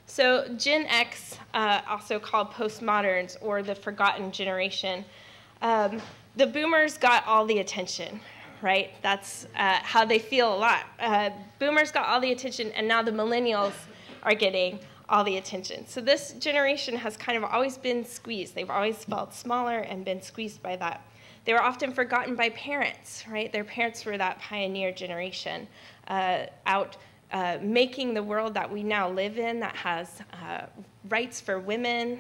So Gen X, also called Postmoderns or the forgotten generation, the boomers got all the attention, right? That's how they feel a lot. Boomers got all the attention, and now the millennials are getting all the attention. So this generation has kind of always been squeezed. They've always felt smaller and been squeezed by that. They were often forgotten by parents, right? Their parents were that pioneer generation out making the world that we now live in, that has rights for women,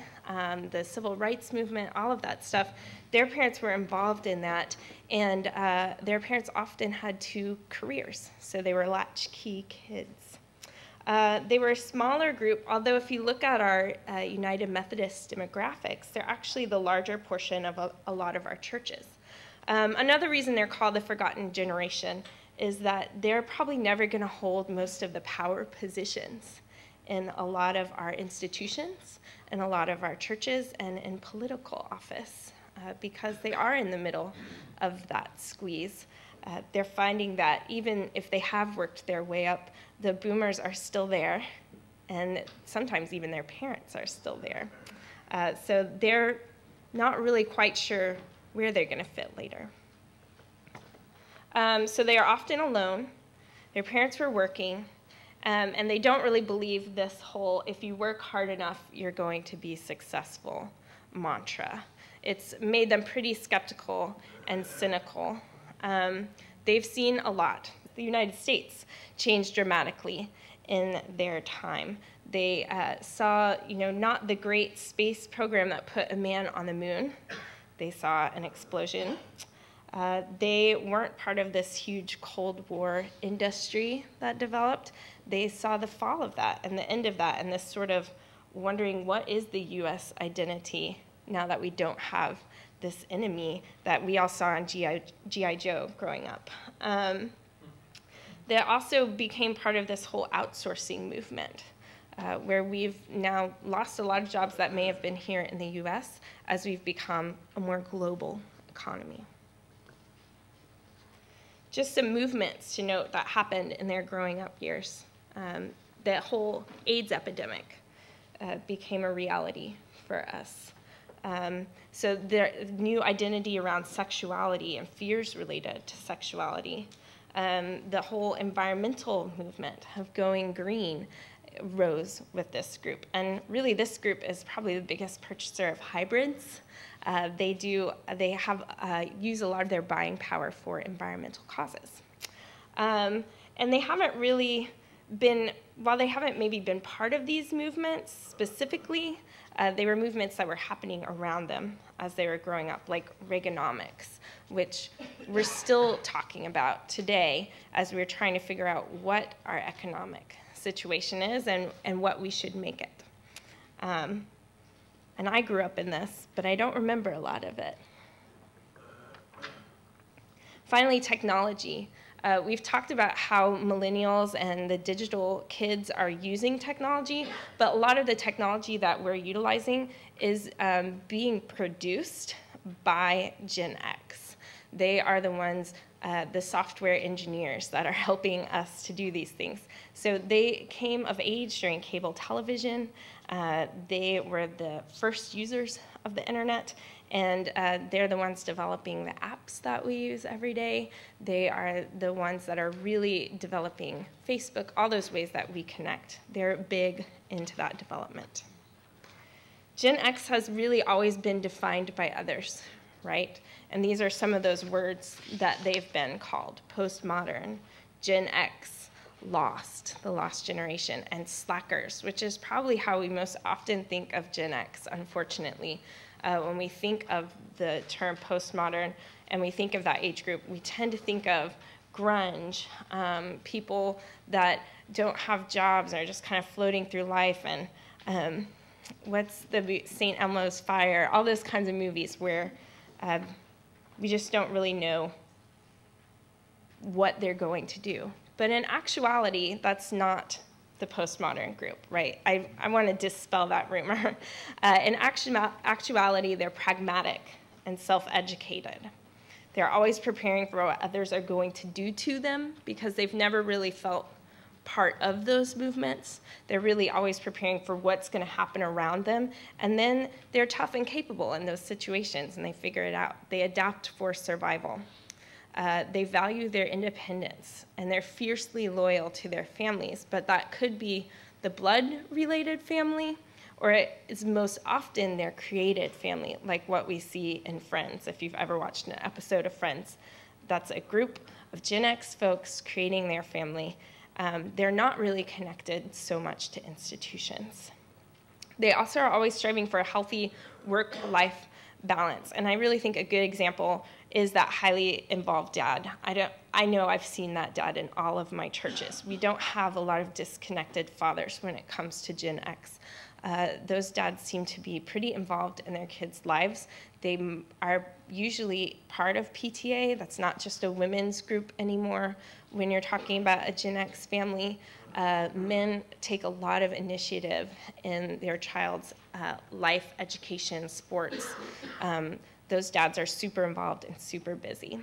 the civil rights movement, all of that stuff. Their parents were involved in that, and their parents often had 2 careers, so they were latchkey kids. They were a smaller group, although if you look at our United Methodist demographics, they're actually the larger portion of a lot of our churches. Another reason they're called the forgotten generation is that they're probably never going to hold most of the power positions in a lot of our institutions, in a lot of our churches, and in political office, because they are in the middle of that squeeze. They're finding that even if they have worked their way up, the boomers are still there, and sometimes even their parents are still there. So they're not really quite sure where they're going to fit later. So they are often alone. Their parents were working, and they don't really believe this whole, if you work hard enough, you're going to be successful mantra. It's made them pretty skeptical and cynical. They've seen a lot. The United States changed dramatically in their time. They saw, not the great space program that put a man on the moon. They saw an explosion. They weren't part of this huge Cold War industry that developed. They saw the fall of that and the end of that, and this sort of wondering, what is the U.S. identity now that we don't have this enemy that we all saw on G.I. Joe growing up? They also became part of this whole outsourcing movement, where we've now lost a lot of jobs that may have been here in the U.S. as we've become a more global economy. Just some movements to note that happened in their growing up years. The whole AIDS epidemic became a reality for us. So their new identity around sexuality and fears related to sexuality. The whole environmental movement of going green rose with this group. And really this group is probably the biggest purchaser of hybrids. They use a lot of their buying power for environmental causes. And they haven't really been, while they haven't maybe been part of these movements specifically, they were movements that were happening around them as they were growing up, like Reaganomics, which we're still talking about today as we're trying to figure out what our economic situation is and what we should make it. And I grew up in this, but I don't remember a lot of it. Finally, technology. We've talked about how millennials and the digital kids are using technology, but a lot of the technology that we're utilizing is being produced by Gen X. They are the ones, the software engineers that are helping us to do these things. So they came of age during cable television. They were the first users of the internet, and they're the ones developing the apps that we use every day. They are the ones that are really developing Facebook, all those ways that we connect. They're big into that development. Gen X has really always been defined by others, right? And these are some of those words that they've been called: postmodern, Gen X, lost, the lost generation, and slackers, which is probably how we most often think of Gen X, unfortunately. When we think of the term postmodern and we think of that age group, we tend to think of grunge, people that don't have jobs and are just kind of floating through life, and what's the St. Elmo's Fire, all those kinds of movies where we just don't really know what they're going to do. But in actuality, that's not the postmodern group, right? I want to dispel that rumor. In actuality, they're pragmatic and self-educated. They're always preparing for what others are going to do to them because they've never really felt part of those movements. They're really always preparing for what's going to happen around them. And then they're tough and capable in those situations, and they figure it out. They adapt for survival. They value their independence, and they're fiercely loyal to their families, but that could be the blood-related family, or it is most often their created family, like what we see in Friends. If you've ever watched an episode of Friends, that's a group of Gen X folks creating their family. They're not really connected so much to institutions. They also are always striving for a healthy work-life balance, and I really think a good example is that highly involved dad. I know I've seen that dad in all of my churches. We don't have a lot of disconnected fathers when it comes to Gen X. Those dads seem to be pretty involved in their kids' lives. They are usually part of PTA. That's not just a women's group anymore. When you're talking about a Gen X family, men take a lot of initiative in their child's life, education, sports. Those dads are super involved and super busy.